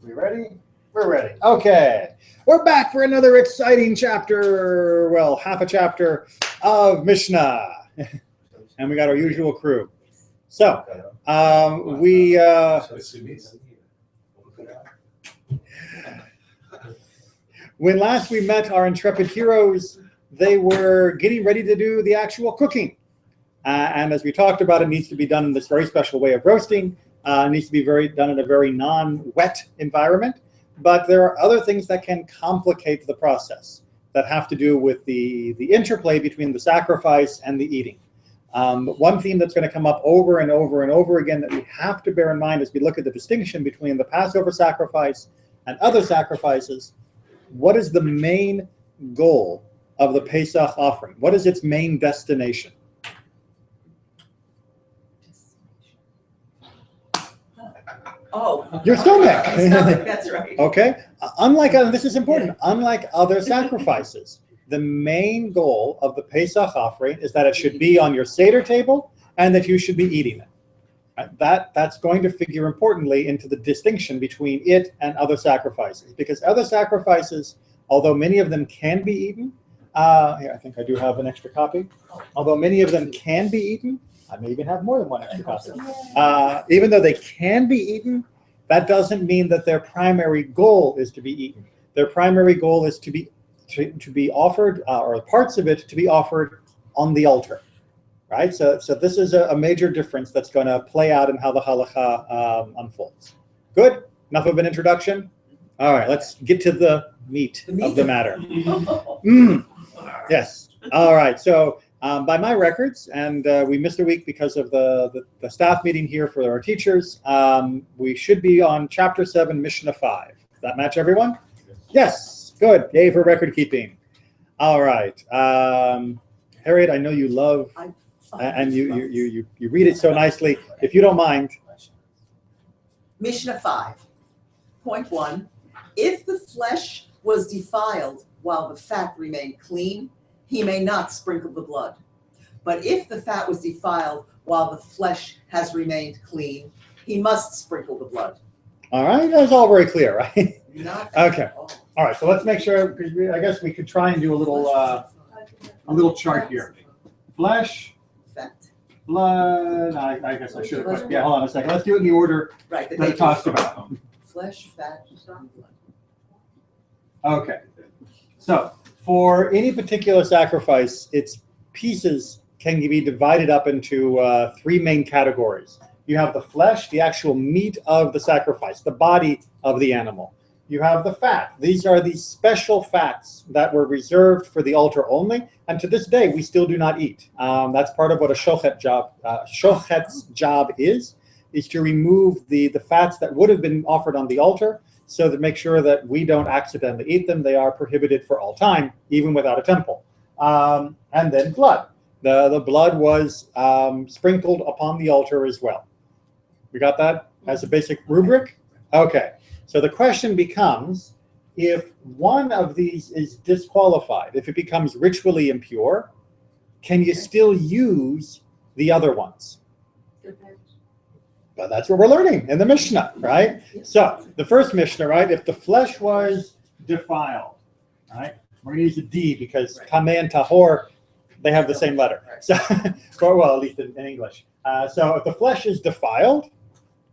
We ready? We're ready. Okay. We're back for another exciting chapter. Well, half a chapter of Mishnah. And we got our usual crew. So, when last we met our intrepid heroes, they were getting ready to do the actual cooking. And as we talked about, it needs to be done in this very special way of roasting. It needs to be done in a very non-wet environment. But there are other things that can complicate the process that have to do with the interplay between the sacrifice and the eating. One theme that's going to come up over and over and over again that we have to bear in mind as we look at the distinction between the Passover sacrifice and other sacrifices. What is the main goal of the Pesach offering? What is its main destination? Oh, your stomach. That's right. Okay. This is important. Unlike other sacrifices, the main goal of the Pesach offering is that it should be on your Seder table and that you should be eating it. Right? That's going to figure importantly into the distinction between it and other sacrifices, because other sacrifices, although many of them can be eaten, here I think I do have an extra copy. Although many of them can be eaten, I may even have more than one extra copy. Even though they can be eaten, that doesn't mean that their primary goal is to be eaten. Their primary goal is to be offered, or parts of it to be offered on the altar, right? So this is a major difference that's going to play out in how the halakha unfolds. Good? Enough of an introduction? All right, let's get to the meat of the matter. Yes. All right, so by my records, and we missed a week because of the staff meeting here for our teachers, we should be on Chapter 7, Mishnah 5. Does that match everyone? Yes. Good. Yay for record keeping. All right. Harriet, I know you love, and you read it so nicely. If you don't mind. Mishnah 5.1. If the flesh was defiled while the fat remained clean, he may not sprinkle the blood. But if the fat was defiled while the flesh has remained clean, he must sprinkle the blood. All right, that's all very clear, right? Okay. All right, so let's make sure, because I guess we could try and do a little chart here. Flesh, fat, blood. I guess I should have put. Yeah, hold on a second. Let's do it in the order that it talks about. Flesh, fat, and blood. Okay. So for any particular sacrifice, its pieces can be divided up into three main categories. You have the flesh, the actual meat of the sacrifice, the body of the animal. You have the fat. These are these special fats that were reserved for the altar only, and to this day we still do not eat. That's part of what a shochet's job is to remove the fats that would have been offered on the altar, so to make sure that we don't accidentally eat them. They are prohibited for all time, even without a temple. And then blood. The blood was sprinkled upon the altar as well. We got that as a basic rubric? Okay. So the question becomes, if one of these is disqualified, if it becomes ritually impure, can you still use the other ones? But that's what we're learning in the Mishnah, right? So the first Mishnah, right? If the flesh was defiled, right? We're going to use a D because Tameh and Tahor, they have the same letter. So, well, at least in English. So if the flesh is defiled,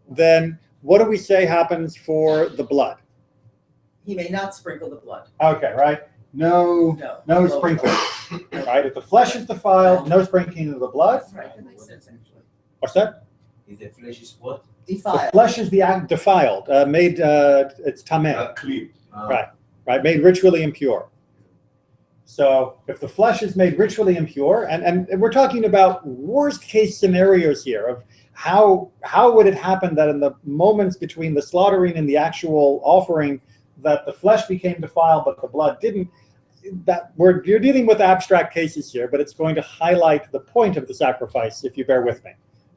then what do we say happens for the blood? He may not sprinkle the blood. Okay, right? No sprinkling. Right? If the flesh is defiled, no sprinkling of the blood. That's right. That makes sense, actually. What's that? If the flesh is what? Defiled. The flesh is the act defiled, made. It's tameh. Clean. Right, made ritually impure. So if the flesh is made ritually impure, and we're talking about worst case scenarios here of how would it happen that in the moments between the slaughtering and the actual offering that the flesh became defiled but the blood didn't. You're dealing with abstract cases here, but it's going to highlight the point of the sacrifice if you bear with me.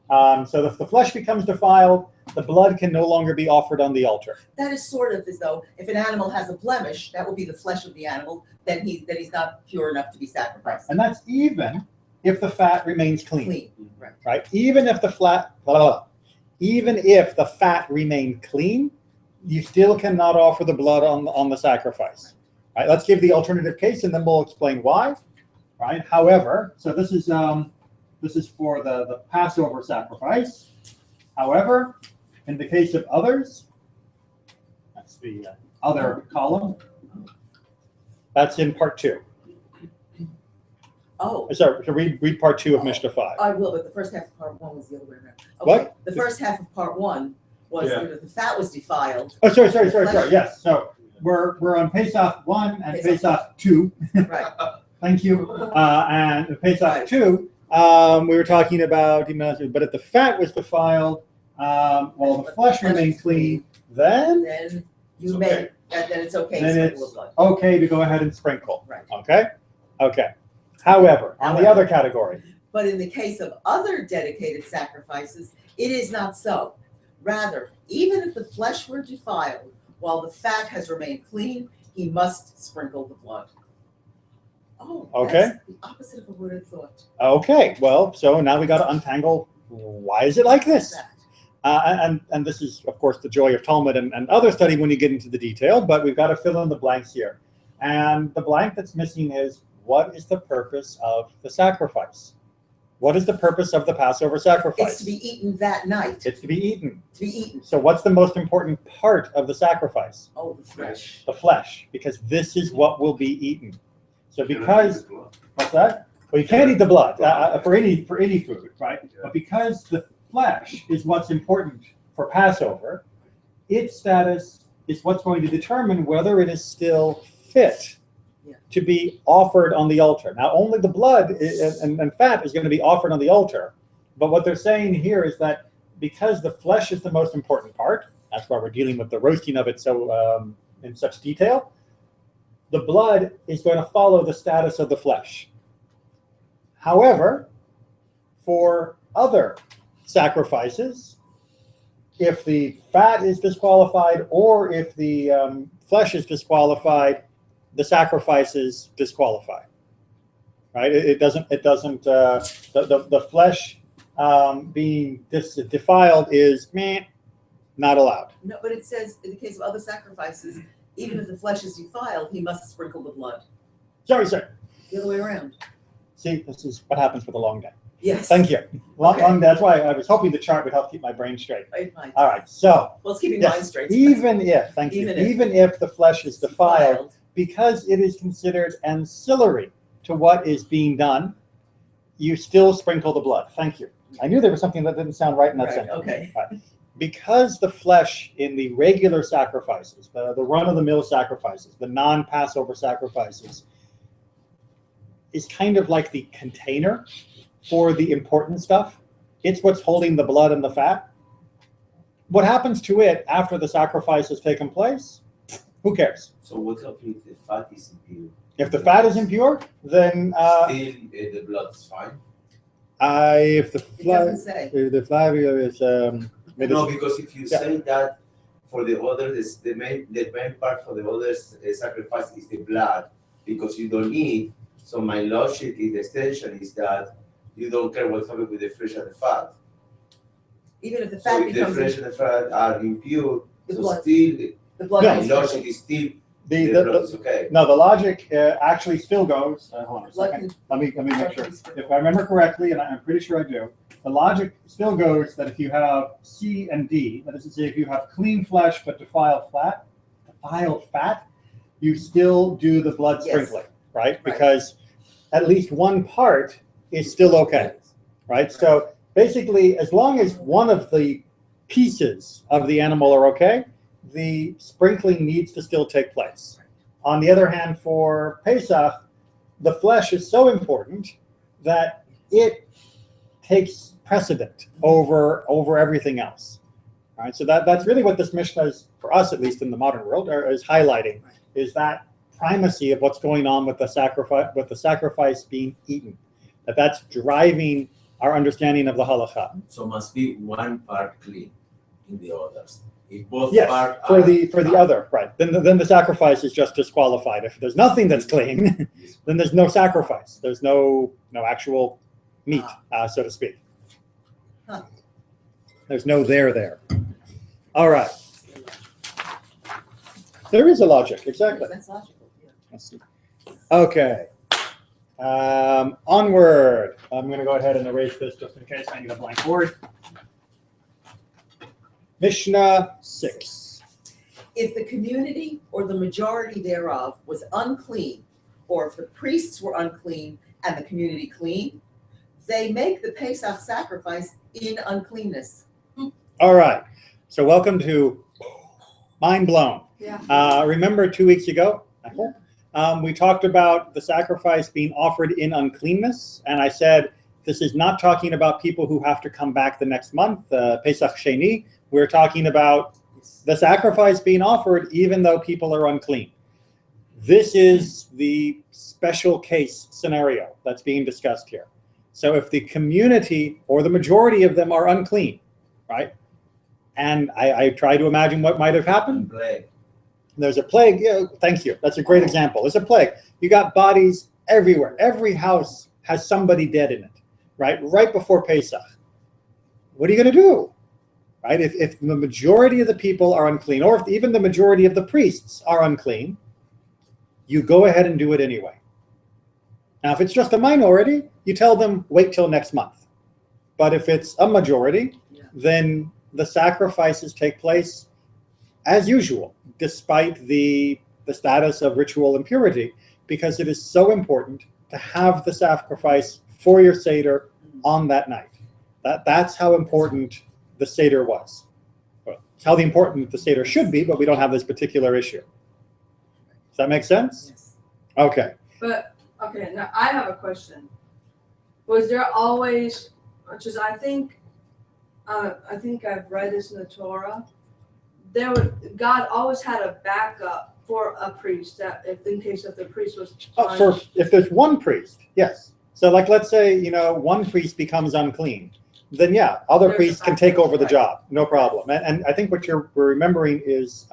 So if the flesh becomes defiled, the blood can no longer be offered on the altar. That is sort of as though if an animal has a blemish, that will be the flesh of the animal, then he's not pure enough to be sacrificed. And that's even if the fat remains clean. Right. Even if the fat remained clean, you still cannot offer the blood on the sacrifice. Right? Let's give the alternative case, and then we'll explain why. Right? However, so this is for the Passover sacrifice. However, in the case of others, that's the other column. That's in part 2. Oh. Sorry, to read part 2 of Mishnah 5. I will, but the first half of part 1 was the other way around. Okay. What? The first half of part 1 was that the fat was defiled. Oh, sorry. Yes. So we're on Pesach 1 and Pesach 2. Right. Thank you. And Pesach 2, we were talking about, but if the fat was defiled, while the flesh remained clean, then you may, then it's okay to sprinkle the blood. Okay to go ahead and sprinkle. Right. Okay. However, on the other category. But in the case of other dedicated sacrifices, it is not so. Rather, even if the flesh were defiled, while the fat has remained clean, he must sprinkle the blood. Oh, okay. That's the opposite of what I thought. Okay, well, so now we got to untangle why is it like this? And this is, of course, the joy of Talmud and other study when you get into the detail, but we've got to fill in the blanks here. And the blank that's missing is, what is the purpose of the sacrifice? What is the purpose of the Passover sacrifice? It's to be eaten that night. It's to be eaten. To be eaten. So what's the most important part of the sacrifice? Oh, the flesh. The flesh, because this is what will be eaten. So because, what's that? Well, you can't eat the blood for any food, right? But because the flesh is what's important for Passover, its status is what's going to determine whether it is still fit to be offered on the altar. Now, only the blood and fat is going to be offered on the altar. But what they're saying here is that because the flesh is the most important part, that's why we're dealing with the roasting of it so in such detail, the blood is going to follow the status of the flesh. However, for other sacrifices, if the fat is disqualified or if the flesh is disqualified, the sacrifice is disqualified. Right? It doesn't. The flesh being defiled is not allowed. No, but it says in the case of other sacrifices, even if the flesh is defiled, he must sprinkle the blood. Sorry. The other way around. See, this is what happens with a long day. Yes. Thank you. Long day. That's why I was hoping the chart would help keep my brain straight. All right. So. Well, it's keeping mine straight. Even if the flesh is defiled, because it is considered ancillary to what is being done, you still sprinkle the blood. Thank you. I knew there was something that didn't sound right in that sentence. Okay. Right. Because the flesh in the regular sacrifices, the run-of-the-mill sacrifices, the non-Passover sacrifices, is kind of like the container for the important stuff. It's what's holding the blood and the fat. What happens to it after the sacrifice has taken place? Who cares? So what happens if the fat is impure? If the fat is impure, then still the blood is fine. If the fat is no, because if you say that for the others, the main part for the others sacrifice is the blood, because you don't eat. So my logic is the extension is that you don't care what happens with the flesh and the fat. Even if the fat if the flesh and the fat are impure, blood. Still the blood. My logic is still the blood is okay. No, the logic actually still goes. Hold on a second. Let me make sure. If I remember correctly, and I'm pretty sure I do, the logic still goes that if you have C and D, that is to say, if you have clean flesh but defiled fat, you still do the blood sprinkling, right? Because at least one part is still okay, right? So basically, as long as one of the pieces of the animal are okay, the sprinkling needs to still take place. On the other hand, for Pesach, the flesh is so important that it takes precedent over everything else. All right, so that's really what this Mishnah is, for us at least in the modern world, is highlighting, is that primacy of what's going on with the sacrifice being eaten. That's driving our understanding of the halakha. So must be one part clean in the others. If both part for the other, right? Then the sacrifice is just disqualified. If there's nothing that's clean, then there's no sacrifice. There's no actual meat, so to speak. There's no there. All right. There is a logic, exactly. That's logical. Yeah. Let's see. Okay. Onward. I'm going to go ahead and erase this just in case I need a blank board. Mishnah 6. If the community or the majority thereof was unclean, or if the priests were unclean and the community clean, they make the Pesach sacrifice in uncleanness. All right. So welcome to Mind Blown. Yeah. Remember 2 weeks ago, I hope, we talked about the sacrifice being offered in uncleanness. And I said, this is not talking about people who have to come back the next month, Pesach Sheni. We're talking about the sacrifice being offered even though people are unclean. This is the special case scenario that's being discussed here. So if the community or the majority of them are unclean, right? And I try to imagine what might have happened. Plague. There's a plague. Yeah, thank you. That's a great example. There's a plague. You got bodies everywhere. Every house has somebody dead in it, right? Right before Pesach. What are you going to do? Right? If the majority of the people are unclean, or if even the majority of the priests are unclean, you go ahead and do it anyway. Now, if it's just a minority, you tell them, wait till next month. But if it's a majority, then the sacrifices take place as usual, despite the status of ritual impurity, because it is so important to have the sacrifice for your Seder on that night. That's how important the Seder was. Well, it's how important the Seder should be, but we don't have this particular issue. Does that make sense? Yes. Okay. But okay, now I have a question. Was there always, which is I think I've read this in the Torah. God always had a backup for a priest that in case if the priest was If there's one priest, yes. So like let's say, one priest becomes unclean, then yeah, other priests can take over the job, no problem. And I think what we're remembering is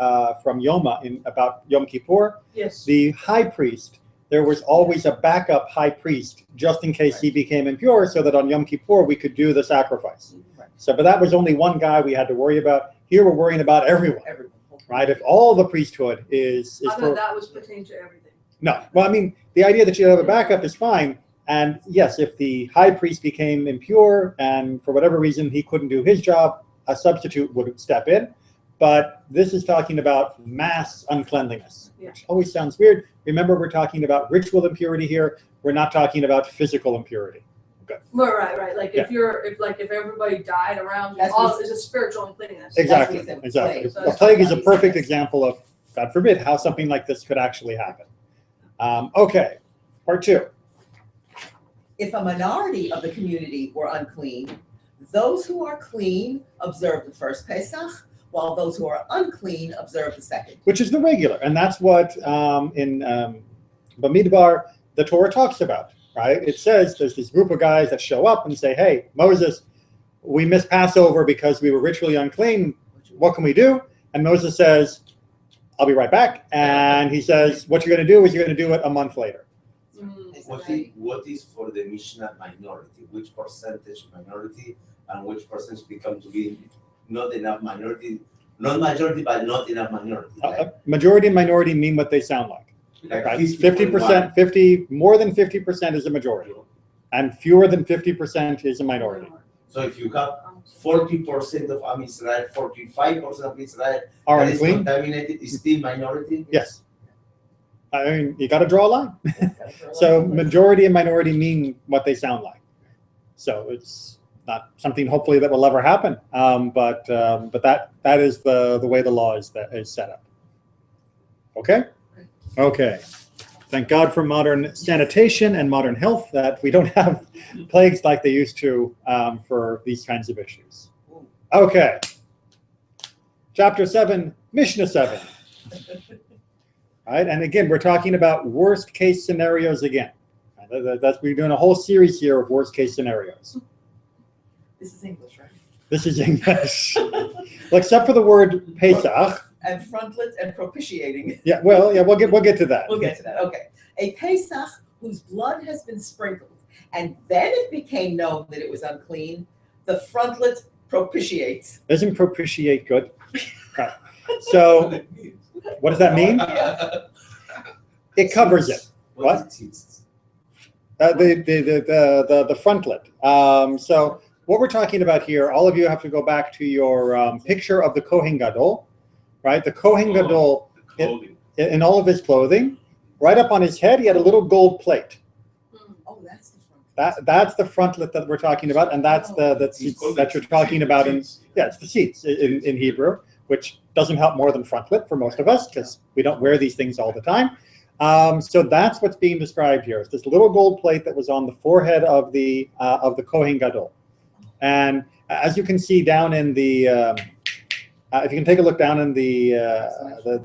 from Yoma about Yom Kippur. Yes. The high priest, there was always a backup high priest just in case he became impure, so that on Yom Kippur we could do the sacrifice. Right. So, but that was only one guy we had to worry about. Here we're worrying about everyone, right? If all the priesthood is I for thought that was pertaining to everything. no, well, I mean, the idea that you have a backup is fine. And yes, if the high priest became impure and for whatever reason he couldn't do his job, a substitute would step in. But this is talking about mass uncleanliness, which always sounds weird. Remember, we're talking about ritual impurity here. We're not talking about physical impurity. Okay. Right. Like if everybody died around, That's all what- is a spiritual uncleanness. Exactly. That's what he Exactly. said, A plague is a perfect example of, God forbid, how something like this could actually happen. Okay, part 2. If a minority of the community were unclean, those who are clean observe the first Pesach, while those who are unclean observe the second. Which is the regular, and that's what in Bamidbar the Torah talks about, right? It says there's this group of guys that show up and say, hey, Moses, we missed Passover because we were ritually unclean. What can we do? And Moses says, I'll be right back. And he says, what you're going to do is you're going to do it a month later. What is for the Mishnah minority? Which percentage minority and which percentage become to be not enough minority? Not majority, but not enough minority. Majority and minority mean what they sound like. Like Right? 50%, 50%, more than 50% is a majority, and fewer than 50% is a minority. So if you have 40% of Am Israel, 45% of Israel Are that is unclean? contaminated, is still minority? Yes. I mean, you got to draw a line. So majority and minority mean what they sound like. So it's not something hopefully that will ever happen. But that is the way the law is set up. Okay? Okay. Thank God for modern sanitation and modern health that we don't have plagues like they used to for these kinds of issues. Okay. Chapter 7, Mishnah 7. Right, and again, we're talking about worst case scenarios again. We're doing a whole series here of worst case scenarios. This is English, right? This is English, well, except for the word Pesach. And frontlets and propitiating. Yeah, well, yeah, we'll get to that. We'll get to that. Okay. A Pesach whose blood has been sprinkled, and then it became known that it was unclean, the frontlet propitiates. Isn't propitiate good? Right. So What does that mean? It covers it. What? is teats? The frontlet. So what we're talking about here, all of you have to go back to your picture of the Kohen Gadol, right? The Kohen Gadol, in all of his clothing, right up on his head, he had a little gold plate. Oh, that's the front. That's the frontlet that we're talking about, and that's the seats that you're talking about. It's the seats in Hebrew, which doesn't help more than frontlet for most of us because we don't wear these things all the time. So that's what's being described here. It's this little gold plate that was on the forehead of the Kohen Gadol. And as you can see down in the, if you can take a look down in the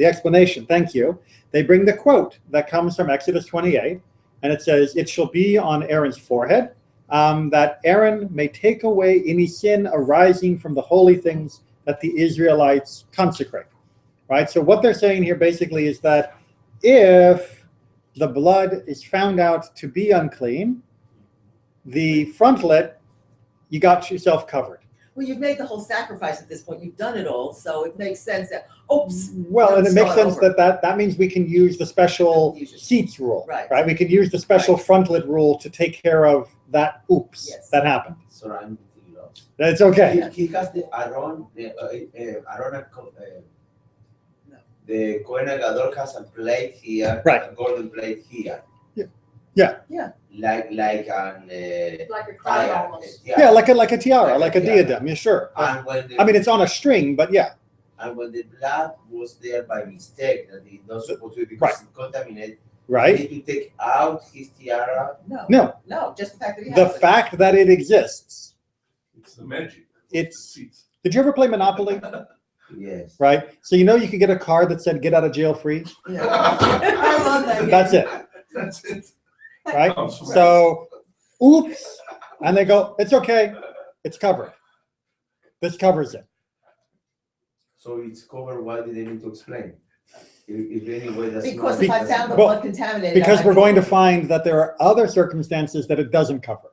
explanation, thank you, they bring the quote that comes from Exodus 28, and it says, "It shall be on Aaron's forehead, that Aaron may take away any sin arising from the holy things that the Israelites consecrate." Right? So what they're saying here basically is that if the blood is found out to be unclean, the frontlet, you got yourself covered. Well, you've made the whole sacrifice at this point. You've done it all, so it makes sense that, oops. Well, and it makes start sense over. that means we can use the special seats rule, Right. We can use the special frontlet rule to take care of that oops Yes. that happened. So I'm lost. That's okay. He has the Aaron, the Kohen Gadol has a plate here, Right. a golden plate here. Yeah. Like an Like a crown tiara, almost. Yeah, like a tiara, Like like a a tiara. diadem. Yeah, sure. And when the, I mean, it's on a string, but yeah. and when the blood was there by mistake, that it's not supposed to be because Right. it's contaminated, Right? you need to take out his tiara. No. Just the fact that he The has it. fact that it exists. It's the magic. It's. Did you ever play Monopoly? Yes. Right. So you know you could get a card that said "Get out of jail free." Yeah. I love that. That's it. That's it. Right. Comes from- So, oops, and they go, "It's okay. It's covered. This covers it." So it's covered. Why did they need to explain? If anyway, that's Because not. if I found the Well, blood contaminated. Because I we're might going to be- find that there are other circumstances that it doesn't cover.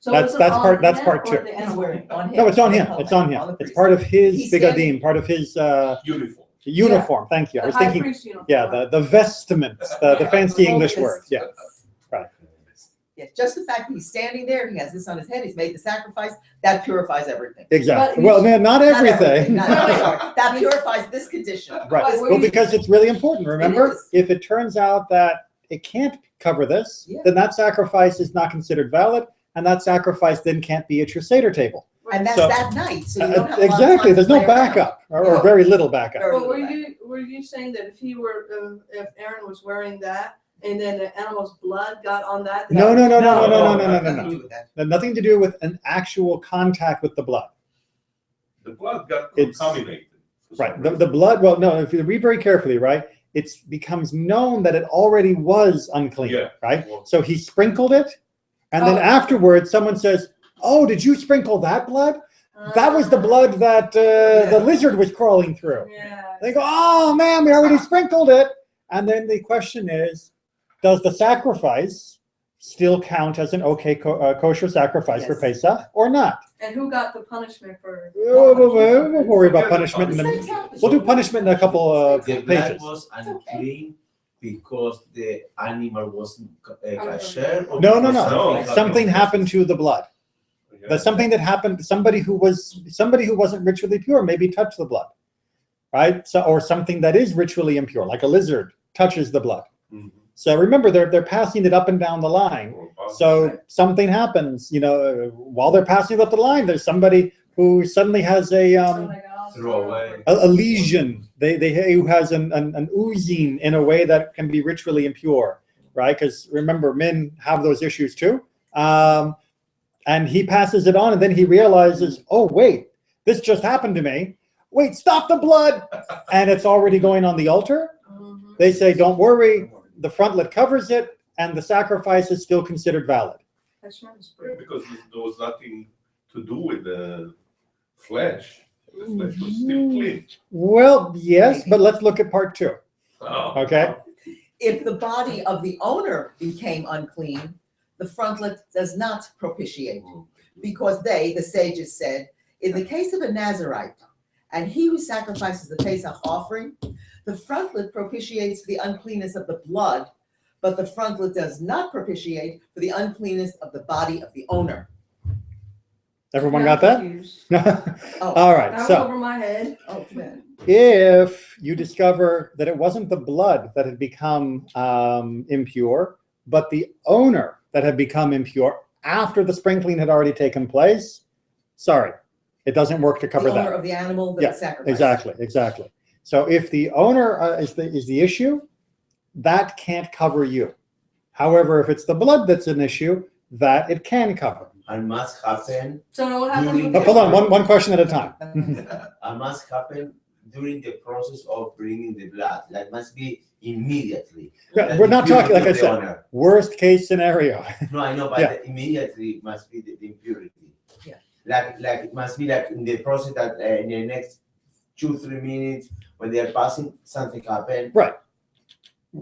So That's- is it that's on part- that's him part or two. the He's animal? wearing on him. No, it's on the him. Kohen, It's on him. the It's priest. part of his He's standing- bigadim, part of his Uniform. uniform. Thank you. I The was high thinking, priest uniform. yeah, the vestments, the fancy English word. Yeah. Yeah, just the fact that he's standing there, he has this on his head, he's made the sacrifice, that purifies everything. Exactly. But Well, man, not Not everything. That purifies this condition. Right. But were Well, you- because it's really important. Remember, is. if it turns out that it can't cover this, Yeah. then that sacrifice is not considered valid, and that sacrifice then can't be at your Seder table. And that's So- that night, so you don't have a lot of Exactly. time to There's no play around. backup, or No. very little backup. Very But little were you saying that if he were if Aaron was wearing that and then the animal's blood got on that? No. Nothing to do with that. Had nothing to do with an actual contact with the blood. The blood got It's- contaminated. for some Right. The reason. blood. Well, no. If you read very carefully, right, it becomes known that it already was unclean. Yeah. Right. Well, So he sprinkled it, and then Oh. afterwards, someone says, "Oh, did you sprinkle that blood? That was the blood that the lizard was crawling through." Yeah. They go, "Oh man, we already sprinkled it." And then the question is, does the sacrifice still count as an okay kosher sacrifice for Yes. Pesach or not? And who got the punishment for? We'll worry about punishment. Things happen. We'll do punishment in a couple of The blood pages. was unclean because the animal wasn't kosher. or No. because No. Something happened to the blood. yeah. There's something that happened. Somebody who wasn't ritually pure maybe touched the blood, right? So, or something that is ritually impure, like a lizard touches the blood. Mhm. So remember, they're passing it up and down the line. So something happens, while they're passing it up the line. There's somebody who suddenly has a Throw away. lesion. They who has an oozing in a way that can be ritually impure, right? Because remember, men have those issues too. And he passes it on, and then he realizes, oh wait, this just happened to me. Wait, stop the blood! And it's already going on the altar. Mhm. They say, don't worry, the frontlet covers it, and the sacrifice is still considered valid. That's right, it's Yeah, pretty- because there was nothing to do with the flesh. The flesh was still clean. Well, yes, but let's look at part 2. Oh. Okay. If the body of the owner became unclean, the frontlet does not propitiate. Because they, the sages said, in the case of a Nazarite, and he who sacrifices the Pesach offering, the frontlet propitiates for the uncleanness of the blood, but the frontlet does not propitiate for the uncleanness of the body of the owner. Everyone Yeah, got that? confused. All right. That was So over my head. Oh, man. if you discover that it wasn't the blood that had become impure, but the owner that had become impure after the sprinkling had already taken place, sorry, it doesn't work to cover The owner that. of the animal that Yeah, was sacrificed. Exactly. So if the owner is the issue, that can't cover you. However, if it's the blood that's an issue, that it can cover. And must happen. So what happens During with But hold on, one question at a time. And must happen during the process of bringing the blood. That must be immediately. Yeah, we're not talking, like I The said, owner. worst case scenario. No, I know, but Yeah. immediately must be the impurity. Yeah. Like it must be like in the process that in the next 2-3 minutes when they are passing, something happen. Right.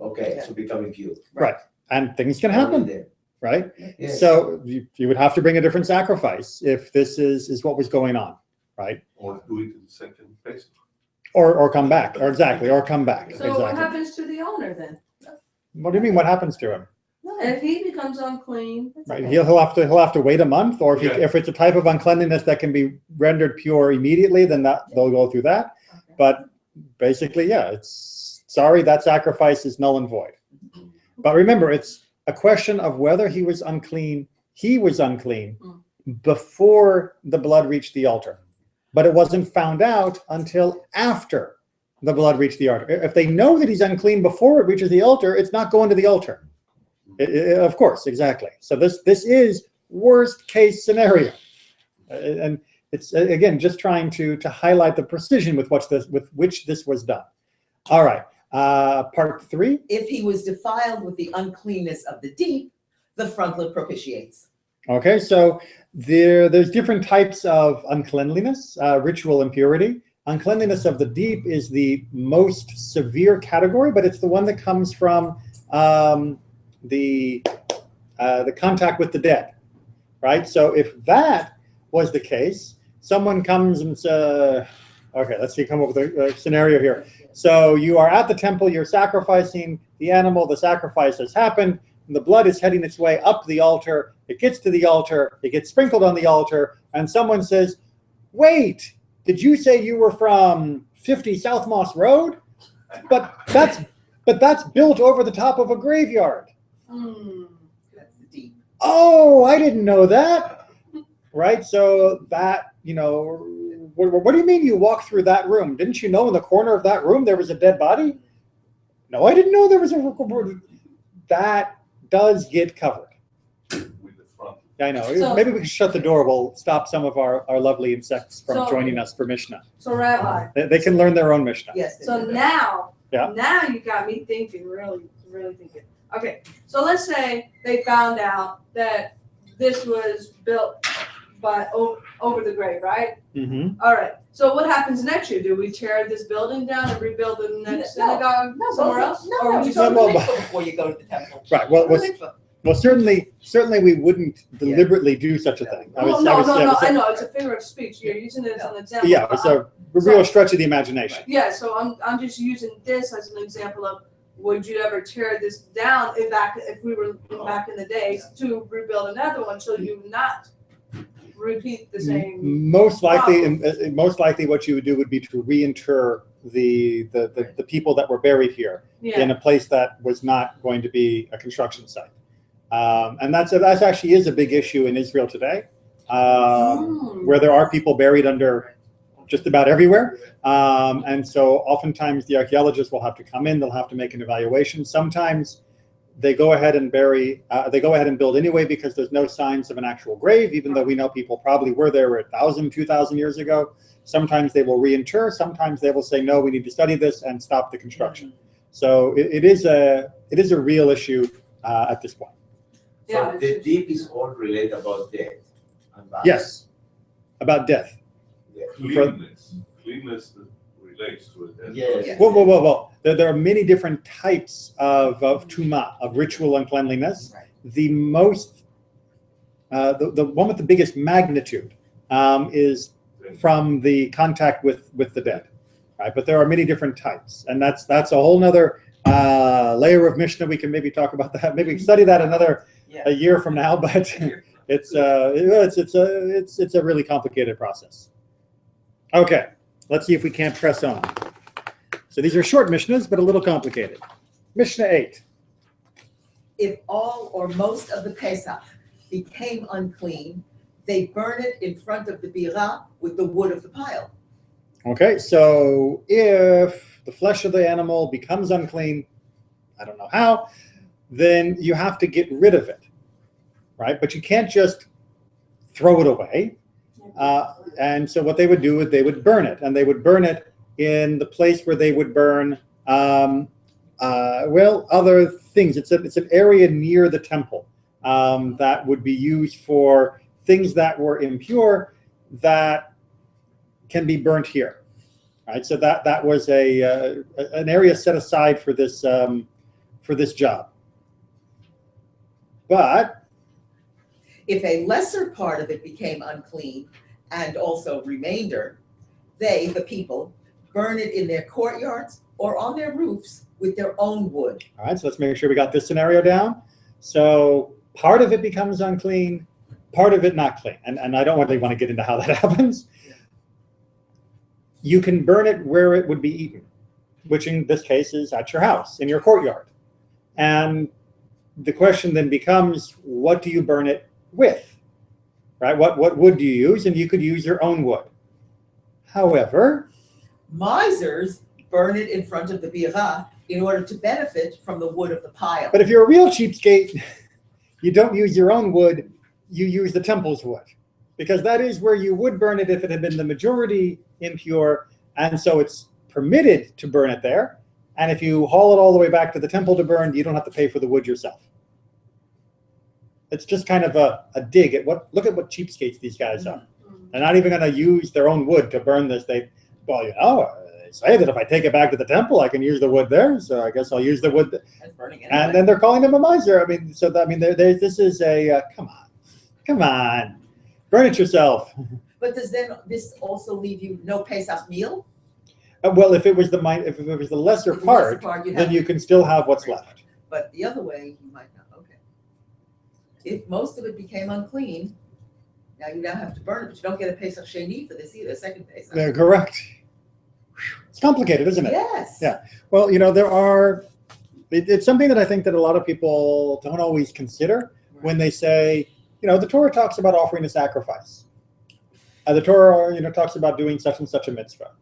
Okay, Yeah. so become impure. And things can happen, right? Yes. So you would have to bring a different sacrifice if this is what was going on, right? Or do it in the second Pesach. Or come back, or come back. So what Exactly. happens to the owner then? What do you mean? What happens to him? If he becomes unclean, Right. He'll have to wait a month, or Yeah. if it's a type of uncleanliness that can be rendered pure immediately, then they'll go through that. okay. But basically, yeah, it's sorry, that sacrifice is null and void. But remember, it's a question of whether he was unclean. He was unclean before the blood reached the altar, but it wasn't found out until after the blood reached the altar. If they know that he's unclean before it reaches the altar, it's not going to the altar. Of course, exactly. So this is worst case scenario, and it's again just trying to highlight the precision with which this was done. All right, part 3. If he was defiled with the uncleanness of the deep, the frontlet propitiates. Okay, so there's different types of uncleanliness, ritual impurity. Uncleanliness of the deep is the most severe category, but it's the one that comes from the contact with the dead, right? So if that was the case, someone comes and says, okay, let's see, come up with a scenario here. So you are at the temple, you're sacrificing the animal, the sacrifice has happened, and the blood is heading its way up the altar. It gets to the altar, it gets sprinkled on the altar, and someone says, wait, did you say you were from 50 South Moss Road? But that's built over the top of a graveyard. That's the deep. Oh, I didn't know that. Right? So that, what do you mean you walked through that room? Didn't you know in the corner of that room there was a dead body? No, I didn't know there was a... That does get covered. With the front. Yeah, I know. So- Maybe we can shut the door. We'll stop some of our lovely insects from So- joining us for Mishnah. So Rabbi, They can learn their own Mishnah. Yes. so now you got me thinking, really thinking. Okay, so let's say they found out that this was built by over the grave, right? Mm-hmm. All right. So what happens next year? Do we tear this building down and rebuild the next No, synagogue somewhere else? Or No, we you just go to the Well, mikveh before you go to the temple. Right. Well, Go to the mikveh. Well, certainly we wouldn't deliberately do such a thing. no, I know it's a figure of speech. You're using it as an example. Yeah, it's a real stretch of the imagination. Yeah, so I'm just using this as an example of would you ever tear this down if we were back in the days to rebuild another one so you not repeat the same. Most likely, what you would do would be to reinter the people that were buried here in a place that was not going to be a construction site, and that actually is a big issue in Israel today, where there are people buried under just about everywhere, and so oftentimes the archaeologists will have to come in. They'll have to make an evaluation. Sometimes they go ahead and build anyway because there's no signs of an actual grave, even though we know people probably were there 1,000, 2,000 years ago. Sometimes they will reinter. Sometimes they will say, no, we need to study this and stop the construction. So it is a real issue at this point. So the deep is all related about death. And body. Yes, about death. Yeah. Cleanness relates to it. Yes. Well. There are many different types of tumah, of ritual uncleanliness. Right. The most, the one with the biggest magnitude is from the contact with the dead, right? But there are many different types, and that's a whole nother layer of Mishnah. We can maybe talk about that. Maybe study that a year from now. But it's a really complicated process. Okay, let's see if we can't press on. So these are short Mishnahs, but a little complicated. Mishnah 8. If all or most of the Pesach became unclean, they burn it in front of the birah with the wood of the pile. Okay, so if the flesh of the animal becomes unclean, I don't know how, then you have to get rid of it, right? But you can't just throw it away. And so what they would do is they would burn it, and they would burn it in the place where they would burn other things. It's an area near the temple that would be used for things that were impure that can be burnt here. Right, so that was an area set aside for this job. But if a lesser part of it became unclean and also remainder, they, the people, burn it in their courtyards or on their roofs with their own wood. All right, so let's make sure we got this scenario down. So part of it becomes unclean, part of it not clean. And I don't really want to get into how that happens. You can burn it where it would be eaten, which in this case is at your house, in your courtyard. And the question then becomes, what do you burn it with? Right? What wood do you use? And you could use your own wood. However, misers burn it in front of the birah in order to benefit from the wood of the pile. But if you're a real cheapskate, you don't use your own wood, you use the temple's wood. Because that is where you would burn it if it had been the majority impure, and so it's permitted to burn it there. And if you haul it all the way back to the temple to burn, you don't have to pay for the wood yourself. It's just kind of a dig at look at what cheapskates these guys are. They're not even going to use their own wood to burn this. They say that if I take it back to the temple, I can use the wood there. So I guess I'll use the wood. And then they're calling him a miser. This is a come on, burn it yourself. But does then this also leave you no Pesach meal? Well, if it was the lesser part, then you can still have what's left. But the other way, you might not. Okay. If most of it became unclean, now you have to burn it, but you don't get a Pesach Sheni for this either, a second Pesach. Yeah, correct. It's complicated, isn't it? Yes. Yeah. Well, it's something that I think that a lot of people don't always consider when they say, the Torah talks about offering a sacrifice. The Torah, talks about doing such and such a mitzvah.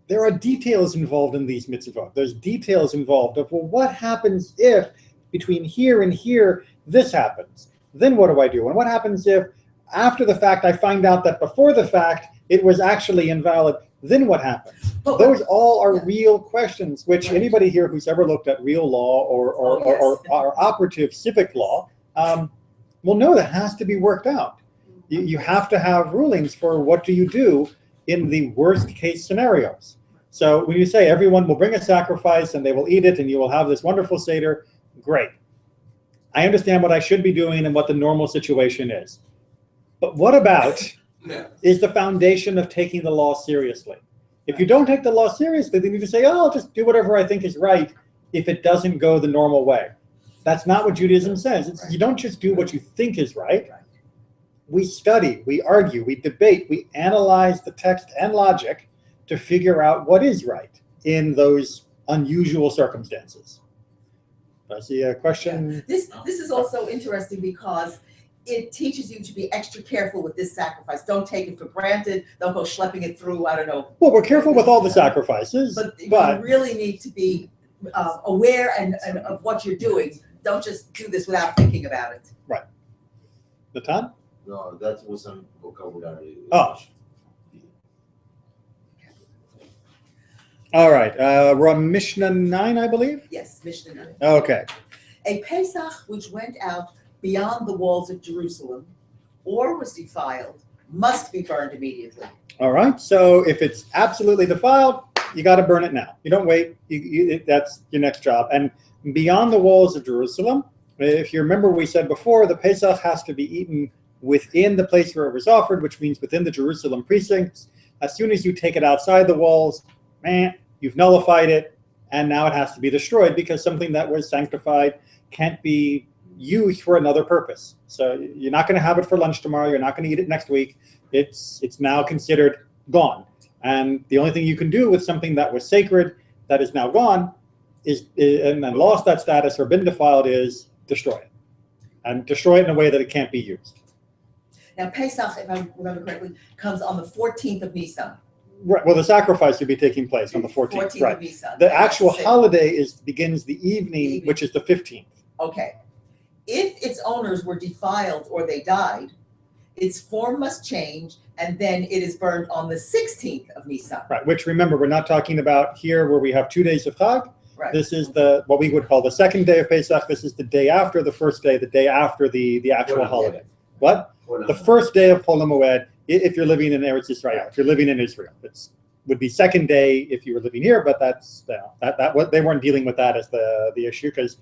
There are details involved in these mitzvot. There's details involved of, what happens if between here and here this happens? Then what do I do? And what happens if after the fact I find out that before the fact it was actually invalid? Then what happens? Those all are real questions, which anybody here who's ever looked at real law or operative civic law will know that has to be worked out. You have to have rulings for what do you do in the worst case scenarios. So when you say everyone will bring a sacrifice and they will eat it and you will have this wonderful Seder, great. I understand what I should be doing and what the normal situation is. But what about is the foundation of taking the law seriously? If you don't take the law seriously, then you just say, I'll just do whatever I think is right if it doesn't go the normal way. That's not what Judaism says. You don't just do what you think is right. We study, we argue, we debate, we analyze the text and logic to figure out what is right in those unusual circumstances. I see a question. Yeah. This is also interesting because it teaches you to be extra careful with this sacrifice. Don't take it for granted. Don't go schlepping it through, I don't know. Well, we're careful with all the sacrifices. But you really need to be aware and of what you're doing. Don't just do this without thinking about it. Right. Natan? No, that wasn't vocabulary. Oh. All right. We're on Mishnah 9, I believe? Yes, Mishnah 9. Okay. A Pesach which went out beyond the walls of Jerusalem or was defiled must be burned immediately. All right. So if it's absolutely defiled, you got to burn it now. You don't wait. That's your next job. And beyond the walls of Jerusalem, if you remember, we said before, the Pesach has to be eaten within the place where it was offered, which means within the Jerusalem precincts. As soon as you take it outside the walls, you've nullified it, and now it has to be destroyed because something that was sanctified can't be used for another purpose. So you're not going to have it for lunch tomorrow. You're not going to eat it next week. It's now considered gone. And the only thing you can do with something that was sacred that is now gone and then lost that status or been defiled is destroy it. And destroy it in a way that it can't be used. Now, Pesach, if I remember correctly, comes on the 14th of Nisan. Right. Well, the sacrifice would be taking place on the 14th. 14th Right. of Nisan. The actual holiday begins the evening, which is the 15th. Okay. If its owners were defiled or they died, its form must change, and then it is burned on the 16th of Nisan. Right. Which, remember, we're not talking about here where we have 2 days of Chag. Right. This is what we would call the second day of Pesach. This is the day after the first day, the day after the actual holiday. What? The first day of Chol HaMoed, if you're living in Eretz Israel, if you're living in Israel. It would be second day if you were living here, but that's what they weren't dealing with that as the issue, because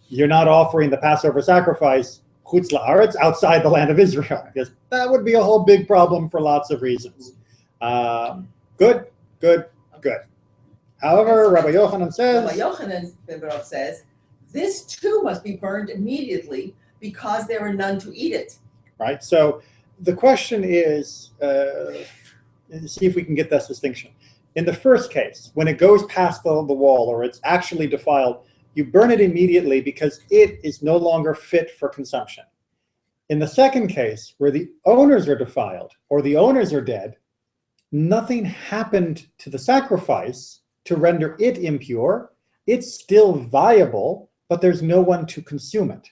you're not offering the Passover sacrifice chutz la'aretz, outside the land of Israel, because that would be a whole big problem for lots of reasons. Good. However, Rabbi Yochanan says, this too must be burned immediately because there are none to eat it. Right. So the question is, see if we can get this distinction. In the first case, when it goes past the wall or it's actually defiled, you burn it immediately because it is no longer fit for consumption. In the second case, where the owners are defiled or the owners are dead, nothing happened to the sacrifice to render it impure. It's still viable, but there's no one to consume it.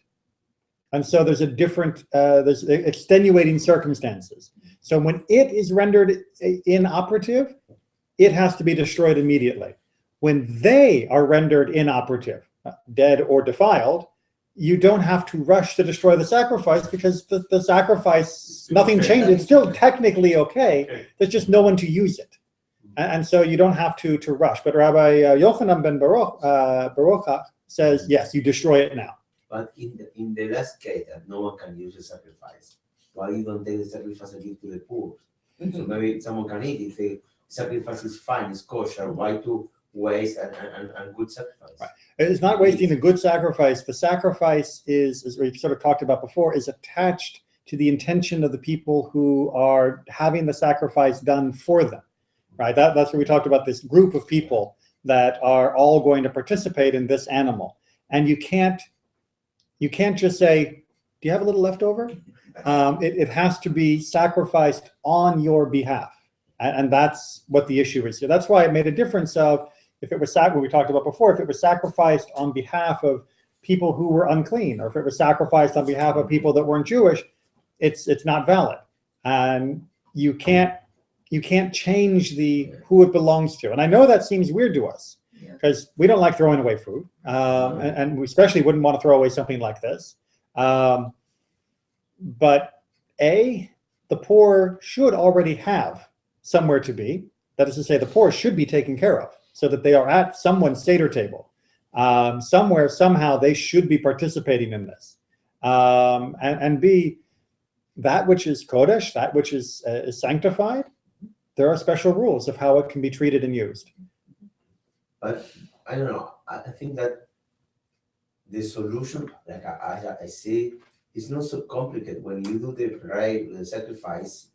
And so there's there's extenuating circumstances. So when it is rendered inoperative, it has to be destroyed immediately. When they are rendered inoperative, dead or defiled, you don't have to rush to destroy the sacrifice because the sacrifice, nothing changed. It's still technically okay. There's just no one to use it. And so you don't have to rush. But Rabbi Yochanan ben Baruch says, yes, you destroy it now. But in the last case that no one can use the sacrifice, why you don't take the sacrifice and give to the poor? So maybe someone can eat if the sacrifice is fine, it's kosher. Why to waste and good sacrifice? Right. It's not wasting a good sacrifice. The sacrifice is, as we sort of talked about before, is attached to the intention of the people who are having the sacrifice done for them. Right. That's what we talked about, this group of people that are all going to participate in this animal. And you can't just say, do you have a little left over? It has to be sacrificed on your behalf. And that's what the issue is. So that's why it made a difference of if it was what we talked about before, if it was sacrificed on behalf of people who were unclean, or if it was sacrificed on behalf of people that weren't Jewish, it's not valid. And you can't change who it belongs to. And I know that seems weird to us, because we don't like throwing away food, and we especially wouldn't want to throw away something like this. But the poor should already have somewhere to be. That is to say, the poor should be taken care of so that they are at someone's Seder table. Somewhere, somehow, they should be participating in this. And B, that which is Kodesh, that which is sanctified, there are special rules of how it can be treated and used. But I don't know. I think that the solution, like I see, is not so complicated. When you do the sacrifice,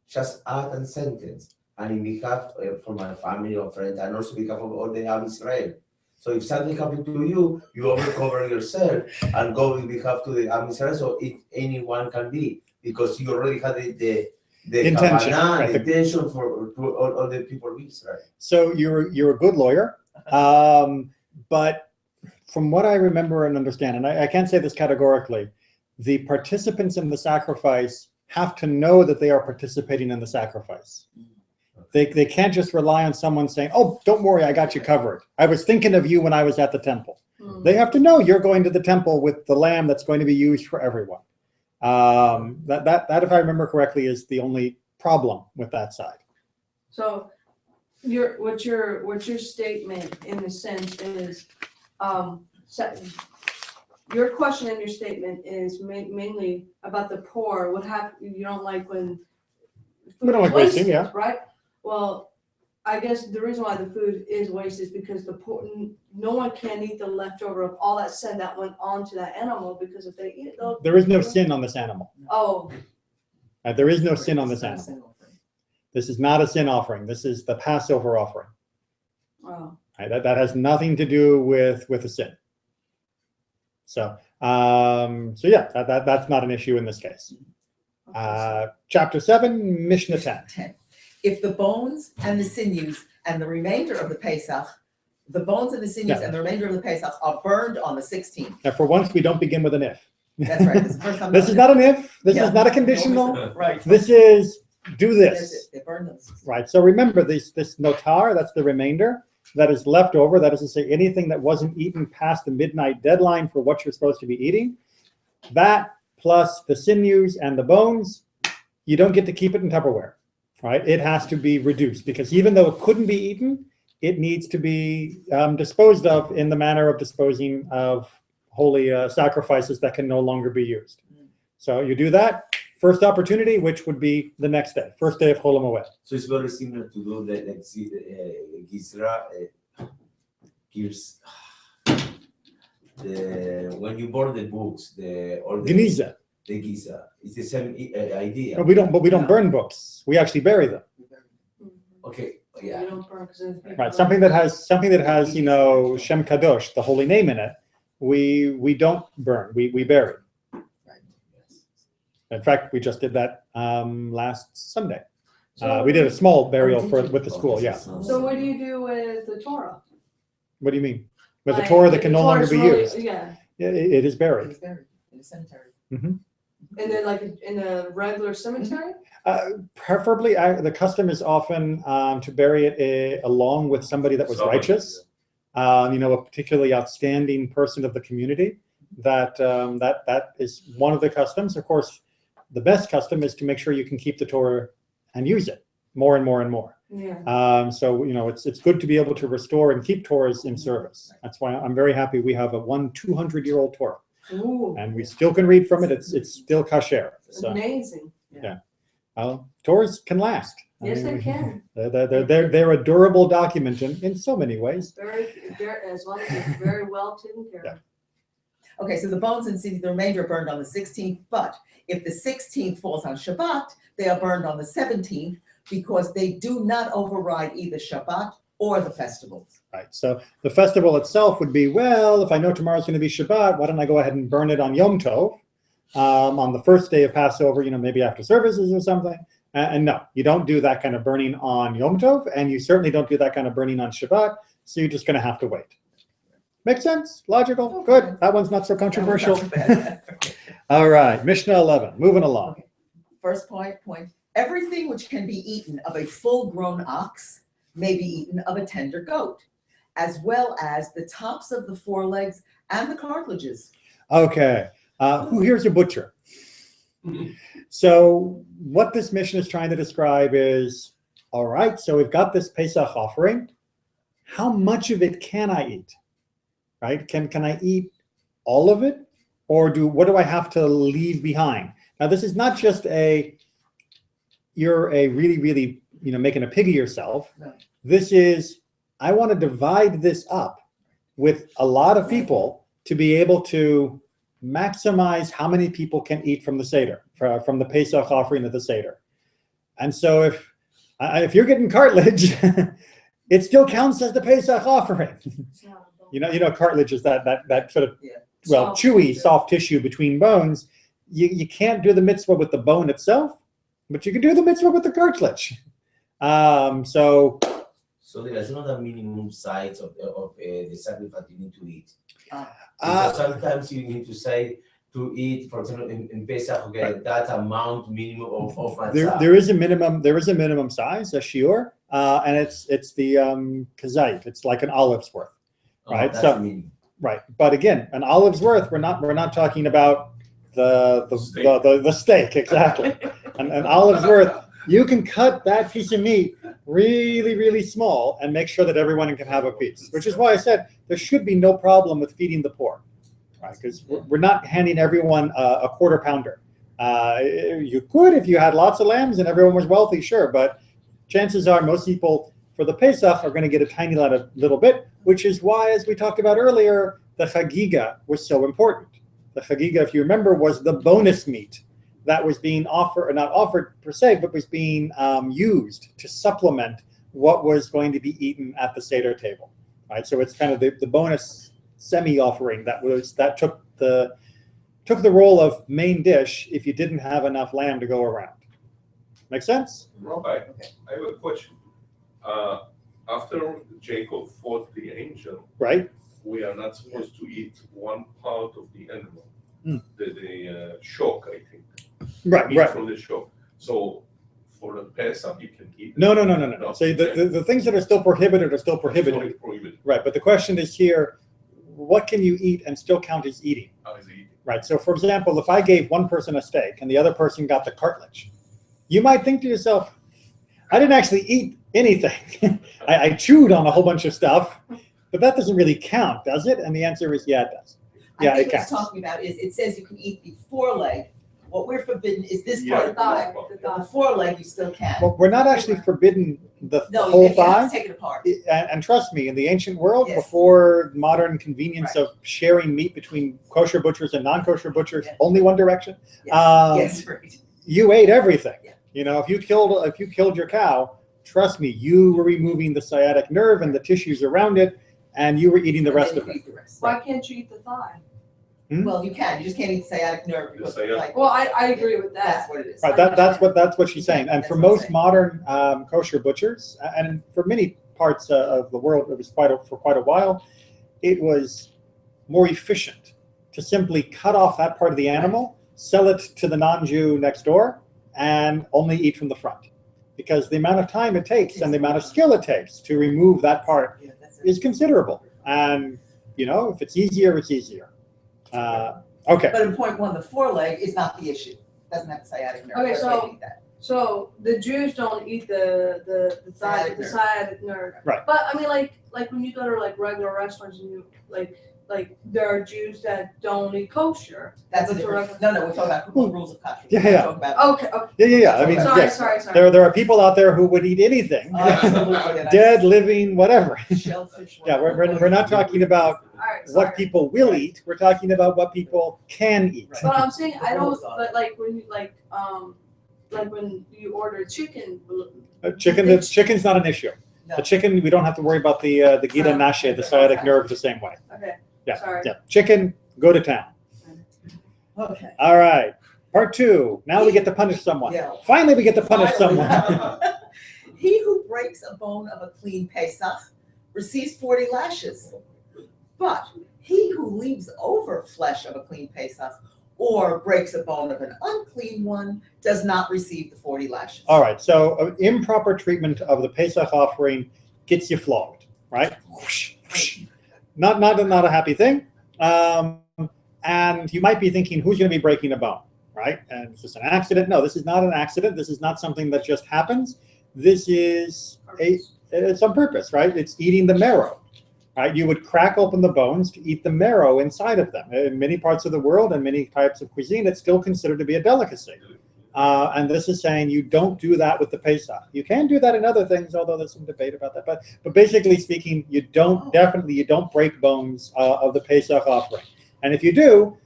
just add a sentence, and in behalf for my family or friends, and also behalf of all the Am Israel. So if something happens to you, you cover yourself and go in behalf to the Am Israel. So anyone can be, because you already had the intention, the intention for all the people of Israel. So you're a good lawyer, but from what I remember and understand, and I can't say this categorically, the participants in the sacrifice have to know that they are participating in the sacrifice. They can't just rely on someone saying, oh, don't worry, I got you covered. I was thinking of you when I was at the temple. They have to know you're going to the temple with the lamb that's going to be used for everyone. That, if I remember correctly, is the only problem with that side. So what your statement in the sense is, your question and your statement is mainly about the poor. What happen? You don't like when We don't like food is wasting, yeah. right? Well, I guess the reason why the food is wasted is because the poor, no one can eat the leftover of all that sin that went onto that animal, because if they eat it, they'll. There is no sin on this animal. Oh, There is no sin on this animal. This is not a sin offering. This is the Passover offering. oh. Right? That has nothing to do with a sin. So yeah, that's not an issue in this case. Chapter 7, Mishnah 10. 10. If the bones and the sinews and the remainder of the Pesach, the bones and the sinews Yeah. and the remainder of the Pesach are burned on the 16th. Now, for once, we don't begin with an if. That's right. This is the first time. This is not an if. This Yeah. is not a conditional. Right. This is do That's this. it. They burned on the 16th. Right. So remember this notar, that's the remainder that is left over. That is to say, anything that wasn't eaten past the midnight deadline for what you're supposed to be eating. That plus the sinews and the bones, you don't get to keep it in Tupperware. Right? It has to be reduced, because even though it couldn't be eaten, it needs to be disposed of in the manner of disposing of holy sacrifices that can no longer be used. So you do that, first opportunity, which would be the next day, first day of Chol HaMoed. So it's very similar to do the Gizra, when you burn the books, the Geniza. the Giza. It's the same idea. But we don't burn books. We actually bury them. Okay, You yeah. don't burn 'cause then people Right. burn. Something that has Shem Kadosh, the holy name in it. We don't burn. We bury. In fact, we just did that last Sunday. We did a small burial with the school. Yeah. So what do you do with the Torah? What do you mean? With the Like, Torah that can no longer Torah's be really- used? Yeah, It is It buried. was buried in a cemetery. and then like in a regular cemetery. Preferably, the custom is often to bury it along with somebody that was Somebody, righteous. A particularly outstanding person of the community. That is one of the customs. Of course, the best custom is to make sure you can keep the Torah and use it more and more and more. Yeah. So it's good to be able to restore and keep Torahs in service. That's why I'm very happy we have a 200-year-old Torah, Ooh, and we still can read from it. It's still kasher. So amazing. Torahs can last. Yes, they can. They're a durable document in so many ways. Very, as long as it's very well taken care of. Okay, so the bones and sinews, the remainder are burned on the 16th, but if the 16th falls on Shabbat, they are burned on the 17th, because they do not override either Shabbat or the festivals. Right. So the festival itself would be, well, if I know tomorrow's going to be Shabbat, why don't I go ahead and burn it on Yom Tov, on the first day of Passover, maybe after services or something. And no, you don't do that kind of burning on Yom Tov, and you certainly don't do that kind of burning on Shabbat, so you're just going to have to wait. Makes sense? Logical? Good. That one's not so controversial. All right, Mishnah 11, moving along. Okay. First point. Everything which can be eaten of a full-grown ox may be eaten of a tender goat, as well as the tops of the forelegs and the cartilages. Okay, who here's a butcher? So what this mission is trying to describe is, all right, so we've got this Pesach offering. How much of it can I eat? Right? Can I eat all of it? Or what do I have to leave behind? Now, this is not just you're really, making a pig of yourself. No. This is, I want to divide this up with a lot of people to be able to maximize how many people can eat from the Seder, from the Pesach offering of the Seder. And so if you're getting cartilage, it still counts as the Pesach offering. Cartilage is that sort of, Soft chewy, tissue. soft tissue between bones. You can't do the mitzvah with the bone itself, but you can do the mitzvah with the cartilage. So there's not a minimum size of the sacrifice you need to eat. Uh, Because sometimes you need to say to eat, for example, in Pesach, okay, Right. that amount minimum of there is a minimum size, a shiur, and it's the kazait. It's like an olive's worth. right? That's So- the minimum. Right, but again, an olive's worth. We're not talking about the steak exactly. An olive's worth. You can cut that piece of meat really small and make sure that everyone can have a piece. Which is why I said there should be no problem with feeding the poor. right? Because we're not handing everyone a quarter pounder. You could if you had lots of lambs and everyone was wealthy, sure, but chances are most people for the Pesach are going to get a tiny little bit, which is why, as we talked about earlier, the chagiga was so important. The chagiga, if you remember, was the bonus meat that was being offered, or not offered per se, but was being used to supplement what was going to be eaten at the Seder table. Right, so it's kind of the bonus semi-offering that took the role of main dish if you didn't have enough lamb to go around. Make sense? Rabbi, I have a question. After Jacob fought the angel, right? We are not supposed to eat one part of the animal, Mm. the shock, I think. Right, Eat right. from the shock. So for the Pesach, you can eat. No. No, So the things that are still prohibited are still prohibited. It's only prohibited. Right, but the question is here, what can you eat and still count as eating? How is it eaten? Right, so for example, if I gave one person a steak and the other person got the cartilage, you might think to yourself, I didn't actually eat anything. I chewed on a whole bunch of stuff, but that doesn't really count, does it? And the answer is, yeah, it does. Yeah, I think it what it's counts. talking about is, it says you can eat the foreleg. What we're forbidden is this Yeah, part of the leg. The The thigh. foreleg you still can. Well, we're not actually forbidden the No, whole you have thigh. to take it apart. And trust me, in the ancient world, Yes. before modern convenience Right. of sharing meat between kosher butchers and non-kosher butchers, Yeah. only one direction, Yes, yes, right. you ate everything. Yeah. You know, if you killed your cow, trust me, you were removing the sciatic nerve and the tissues around it, and you were eating the And rest then of you it. eat the rest. Why can't you eat the thigh? Well, you can. You just can't eat the sciatic nerve because The sciatic- like, Well, I agree with that's that. what it is. Right, that's what she's saying. And That's for what I'm most saying. modern kosher butchers, and for many parts of the world, it was for quite a while, it was more efficient to simply cut off that part of the animal, sell it to the non-Jew next door, and only eat from the front. Because the amount of time it takes and the amount of skill it takes to remove that part Yeah, that's it. is considerable. And, you know, if it's easier, it's easier. Okay. But in point one, the foreleg is not the issue. Doesn't have the sciatic nerve. Okay, That's why you so- eat that. So the Jews don't eat the thigh, Sciatic the nerve. sciatic nerve. Right. But I mean, like when you go to like regular restaurants and you like there are Jews that don't eat kosher. That's a That's a different. No, we're talking about the rules of kashrut. Yeah, We're yeah. talking about. Okay. Yeah. I mean, Sorry, yes, sorry. there are people out there who would eat anything, Absolutely. dead, living, whatever. Shellfish. Yeah, we're not talking about All right. what Sorry. people will eat. We're talking about what people can eat. Right. But I'm saying I don't. rules are- But like when you like when you order chicken. Chicken's not an issue. No. The chicken, we don't have to worry about the gita nashe, the sciatic nerve, the same way. Okay. Yeah, Sorry. yeah. Chicken, go to town. Okay. All right. Part 2. Now we get to punish someone. Yeah. Finally, we get to punish Finally. someone. He who breaks a bone of a clean Pesach receives 40 lashes. But he who leaves over flesh of a clean Pesach or breaks a bone of an unclean one does not receive the 40 lashes. All right. So improper treatment of the Pesach offering gets you flogged, right? Whoosh, whoosh. Not a happy thing. And you might be thinking, who's going to be breaking a bone, right? And is this an accident? No, this is not an accident. This is not something that just happens. This is it's on purpose, right? It's eating the marrow, right? You would crack open the bones to eat the marrow inside of them. In many parts of the world and many types of cuisine, it's still considered to be a delicacy. And this is saying you don't do that with the Pesach. You can do that in other things, although there's some debate about that. But basically speaking, you don't break bones of the Pesach offering. And if you do,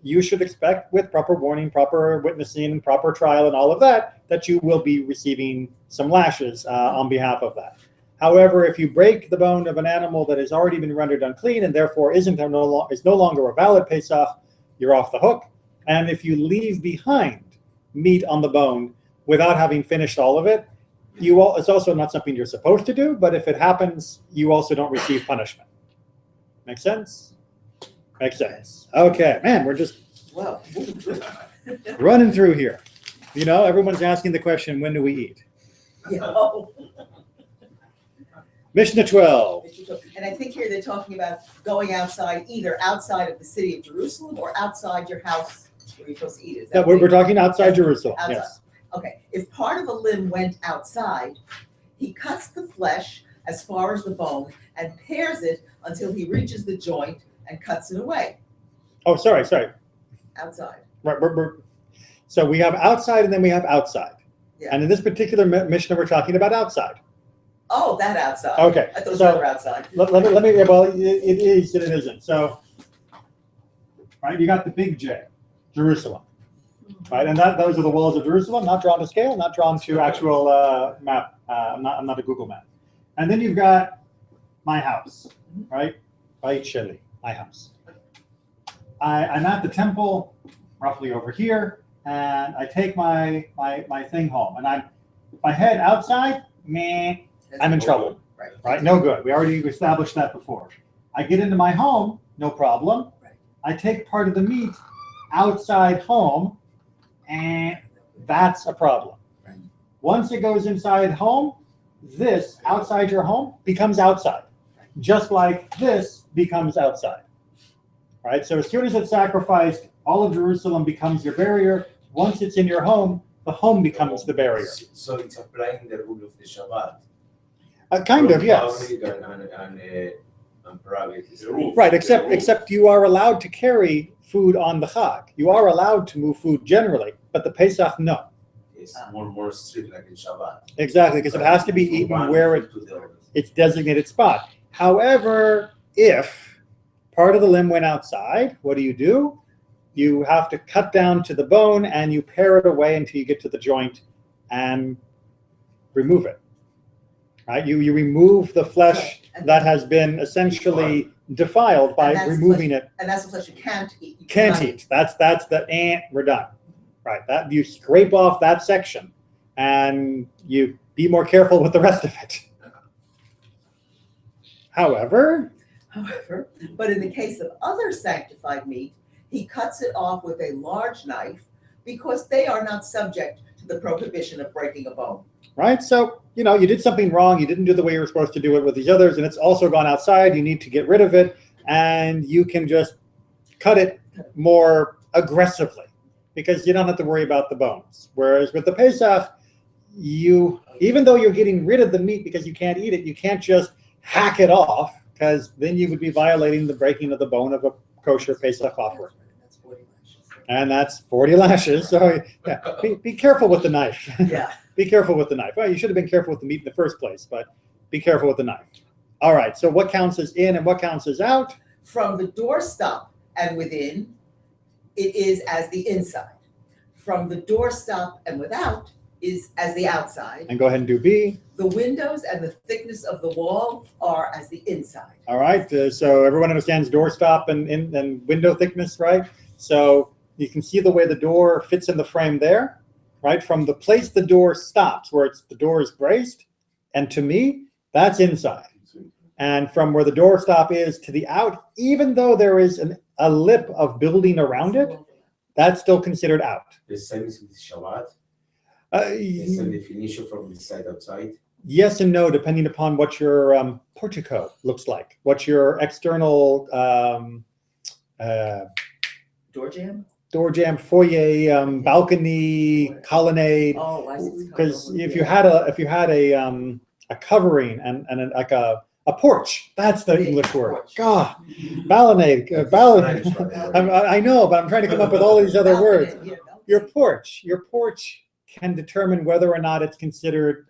you should expect, with proper warning, proper witnessing, proper trial, and all of that, that you will be receiving some lashes on behalf of that. However, if you break the bone of an animal that has already been rendered unclean and therefore is no longer a valid Pesach, you're off the hook. And if you leave behind meat on the bone without having finished all of it, it's also not something you're supposed to do, but if it happens, you also don't receive punishment. Make sense? Makes sense. Okay, man, we're just Well, running through here. You know, everyone's asking the question, when do we eat? Mishnah 12. And I think here they're talking about going outside, either outside of the city of Jerusalem or outside your house where you're supposed to eat it. Is that Yeah, what we're you- talking outside Jerusalem, Outside. yes. Okay, if part of a limb went outside, he cuts the flesh as far as the bone and pares it until he reaches the joint and cuts it away. Oh, sorry. outside. Right, so we have outside and then we have outside. Yeah. And in this particular Mishnah, we're talking about outside. Oh, that outside. Okay. I thought it was So other outside. let me, well, it is and it isn't. So, right, you got the big J, Jerusalem. Right, and those are the walls of Jerusalem, not drawn to scale, not drawn to actual map. I'm not a Google map. And then you've got my house, right? Beit Sheli, my house. I'm at the temple, roughly over here, and I take my thing home. And if I head outside, meh, I'm in trouble. Right? No good. We already established that before. I get into my home, no problem. Right. I take part of the meat outside home, and that's a problem. Right. Once it goes inside home, this outside your home becomes outside, just like this becomes outside. Right? So as soon as it's sacrificed, all of Jerusalem becomes your barrier. Once it's in your home, the home becomes the barrier. So it's applying the rule of the Shabbat. Kind of, yes. And private. Right, except you are allowed to carry food on the Chag. You are allowed to move food generally, but the Pesach, no. It's more strict like in Shabbat. Exactly, because it has to be From eaten one where to the other. its designated spot. However, if part of the limb went outside, what do? You have to cut down to the bone and you pare it away until you get to the joint and remove it. Right? You remove the flesh that has been essentially defiled by removing it. And that's the flesh you can't eat. You Can't eat. That's the we're done. Right. That you scrape off that section and you be more careful with the rest of it. However, but in the case of other sanctified meat, he cuts it off with a large knife because they are not subject to the prohibition of breaking a bone. right? So, you did something wrong. You didn't do the way you were supposed to do it with these others, and it's also gone outside. You need to get rid of it, and you can just cut it more aggressively because you don't have to worry about the bones. Whereas with the Pesach, even though you're getting rid of the meat because you can't eat it, you can't just hack it off because then you would be violating the breaking of the bone of a kosher Pesach offering. That's 40 lashes. And that's 40 lashes. So yeah, be careful with the knife. Yeah. Be careful with the knife. Well, you should have been careful with the meat in the first place, but be careful with the knife. All right, so what counts as in and what counts as out? From the doorstop and within, it is as the inside. From the doorstop and without is as the outside. And go ahead and do B. The windows and the thickness of the wall are as the inside. All right, so everyone understands doorstop and window thickness, right? So you can see the way the door fits in the frame there, right? From the place the door stops, where the door is braced, and to me, that's inside. And from where the doorstop is to the out, even though there is a lip of building around it, that's still considered out. The same is with Shabbat. The same definition from inside outside. Yes and no, depending upon what your portico looks like, what your external door jamb, foyer, balcony, colonnade. Oh, I see. Because if you had a covering and like a porch, that's the English word. Porch. God, balcony. I know, but I'm trying to come up with all these other words. Your porch can determine whether or not it's considered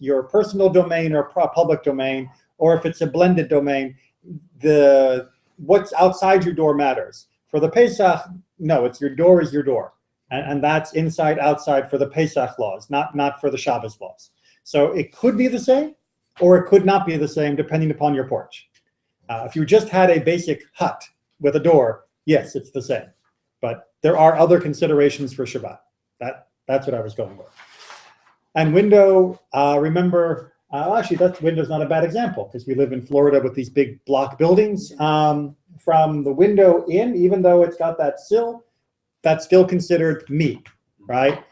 your personal domain or public domain, or if it's a blended domain. What's outside your door matters. For the Pesach, no, it's your door is your door. And that's inside, outside for the Pesach laws, not for the Shabbos laws. So it could be the same, or it could not be the same, depending upon your porch. If you just had a basic hut with a door, yes, it's the same. But there are other considerations for Shabbat. That's what I was going with. And window, remember, actually, window's not a bad example because we live in Florida with these big block buildings. From the window in, even though it's got that sill, that's still considered meat, right?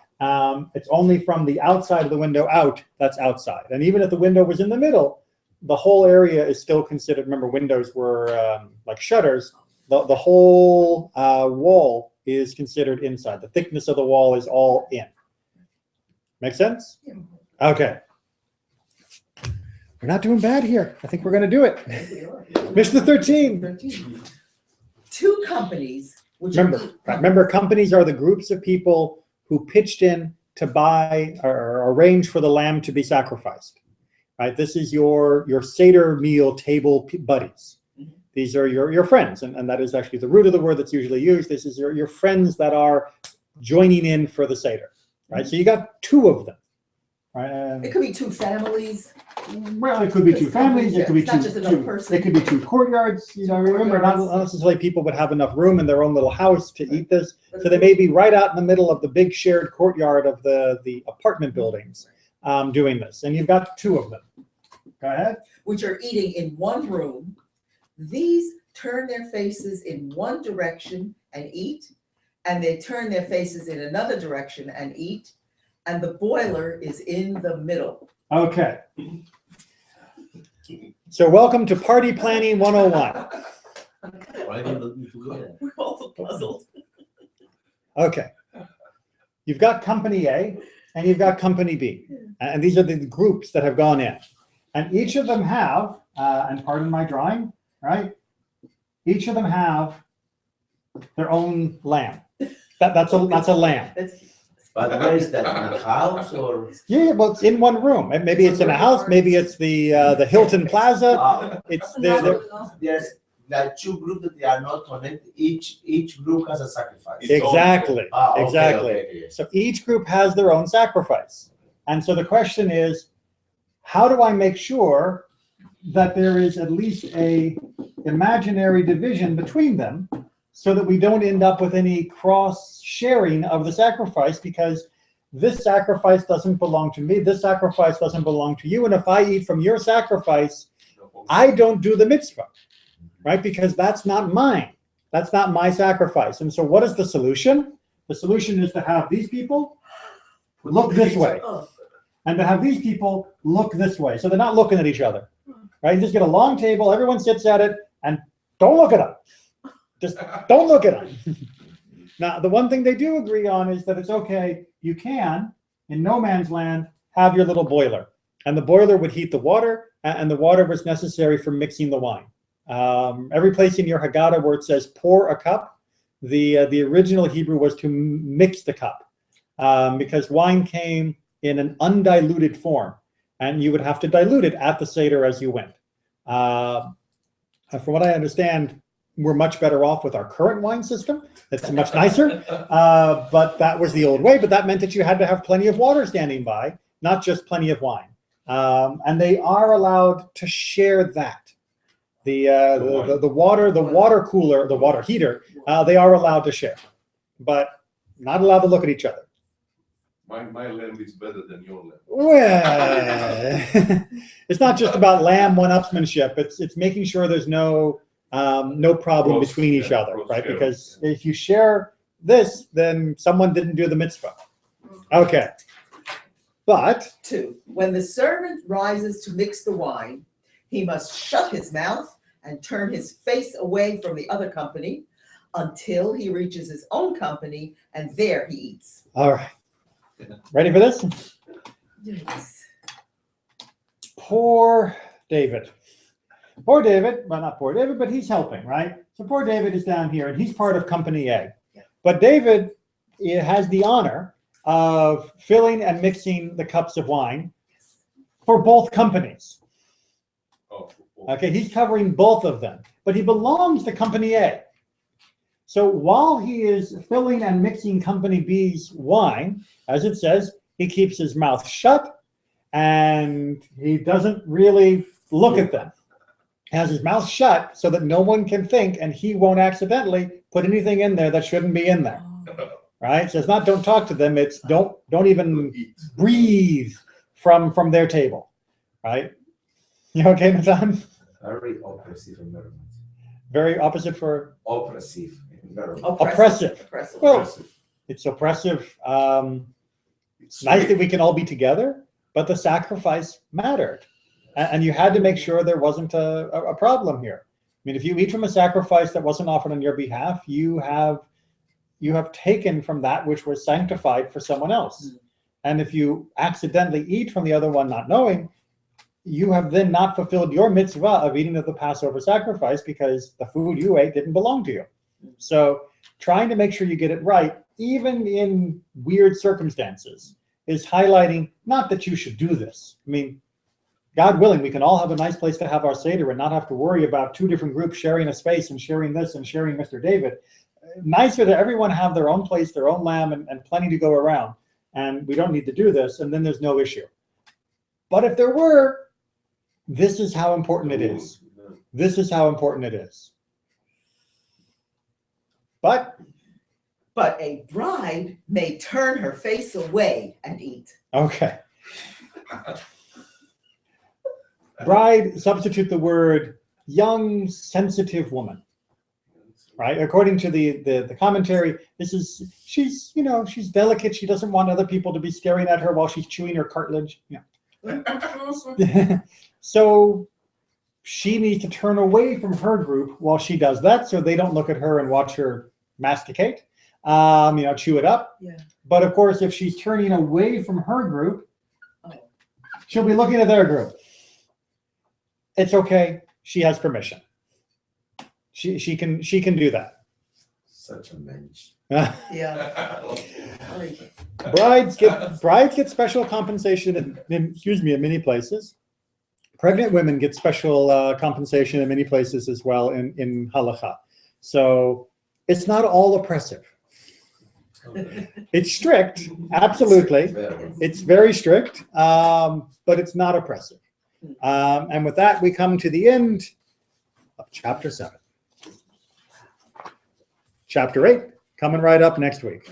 It's only from the outside of the window out that's outside. And even if the window was in the middle, the whole area is still considered. Remember, windows were like shutters. The whole wall is considered inside. The thickness of the wall is all in. Make sense? Okay. We're not doing bad here. I think we're going to do it. Mishnah 13. two companies which Remember, companies are the groups of people who pitched in to buy or arrange for the lamb to be sacrificed. Right? This is your Seder meal table buddies. These are your friends, and that is actually the root of the word that's usually used. This is your friends that are joining in for the Seder, right? So you got two of them, right? It could be two families. Well, it could be two families. It could be It's not two. just another person. It could be two courtyards. You know, remember, not necessarily people would have enough room in their own little house to eat this, so they may be right out in the middle of the big shared courtyard of the apartment buildings, doing this, and you've got two of them. Go ahead. Which are eating in one room. These turn their faces in one direction and eat, and they turn their faces in another direction and eat, and the boiler is in the middle. Okay. So welcome to Party Planning 101. Why don't we do that? We're all puzzled. Okay. You've got company A and you've got company B. And these are the groups that have gone in. And each of them have, and pardon my drawing, right? Each of them have their own lamb. That's a lamb. But where is that, in a house or? Yeah, well, it's in one room. Maybe it's in a house. Maybe it's the Hilton Plaza. It's there. There's like two groups that they are not connected. Each group has a sacrifice. Exactly. Okay, Exactly. okay. So each group has their own sacrifice. And so the question is, how do I make sure that there is at least a imaginary division between them so that we don't end up with any cross sharing of the sacrifice, because this sacrifice doesn't belong to me, this sacrifice doesn't belong to you, and if I eat from your sacrifice, I don't do the mitzvah, right? Because that's not mine. That's not my sacrifice. And so what is the solution? The solution is to have these people look this way, and to have these people look this way. So they're not looking at each other, right? You just get a long table, everyone sits at it, and don't look at them. Just don't look at them. Now, the one thing they do agree on is that it's okay, you can, in no man's land, have your little boiler. And the boiler would heat the water, and the water was necessary for mixing the wine. Every place in your Haggadah where it says pour a cup, the original Hebrew was to mix the cup, because wine came in an undiluted form, and you would have to dilute it at the Seder as you went. From what I understand, we're much better off with our current wine system. It's much nicer, but that was the old way. But that meant that you had to have plenty of water standing by, not just plenty of wine. And they are allowed to share that. The water cooler, the water heater, they are allowed to share, but not allowed to look at each other. My lamb is better than your lamb. Well, it's not just about lamb one-upsmanship. It's making sure there's no problem between each other, right? Because if you share this, then someone didn't do the mitzvah. Okay. But 2, when the servant rises to mix the wine, he must shut his mouth and turn his face away from the other company until he reaches his own company, and there he eats. All right. Ready for this? Yes. Poor David. Poor David, well, not poor David, but he's helping, right? So poor David is down here, and he's part of Company A. Yeah. But David has the honor of filling and mixing the cups of wine for both companies. Okay, he's covering both of them, but he belongs to Company A. So while he is filling and mixing Company B's wine, as it says, he keeps his mouth shut, and he doesn't really look at them. He has his mouth shut so that no one can think, and he won't accidentally put anything in there that shouldn't be in there, right? So it's not don't talk to them, it's don't even breathe from their table, right? You okay, Nathan? Very oppressive environment. Very opposite for Oppressive environment. oppressive. Oppressive. Well, it's oppressive. It's nice that we can all be together, but the sacrifice mattered. And you had to make sure there wasn't a problem here. I mean, if you eat from a sacrifice that wasn't offered on your behalf, you have taken from that which was sanctified for someone else. And if you accidentally eat from the other one not knowing, you have then not fulfilled your mitzvah of eating of the Passover sacrifice because the food you ate didn't belong to you. So trying to make sure you get it right, even in weird circumstances, is highlighting not that you should do this. I mean, God willing, we can all have a nice place to have our Seder and not have to worry about two different groups sharing a space and sharing this and sharing Mr. David. Nicer that everyone have their own place, their own lamb, and plenty to go around. And we don't need to do this, and then there's no issue. But if there were, this is how important it is. This is how important it is. But a bride may turn her face away and eat. okay. Bride, substitute the word young, sensitive woman. Right? According to the commentary, she's delicate. She doesn't want other people to be staring at her while she's chewing her cartilage. Yeah. So she needs to turn away from her group while she does that, so they don't look at her and watch her masticate, chew it up. Yeah. But of course, if she's turning away from her group, she'll be looking at their group. It's okay. She has permission. She can do that. Such a mensch. Yeah. Brides get special compensation in many places. Pregnant women get special compensation in many places as well in halakha. So it's not all oppressive. It's strict, absolutely. It's very strict, but it's not oppressive. And with that, we come to the end of chapter 7. Chapter 8, coming right up next week.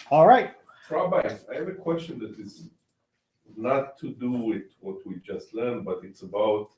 All right. Rabbi, I have a question that is not to do with what we just learned, but it's about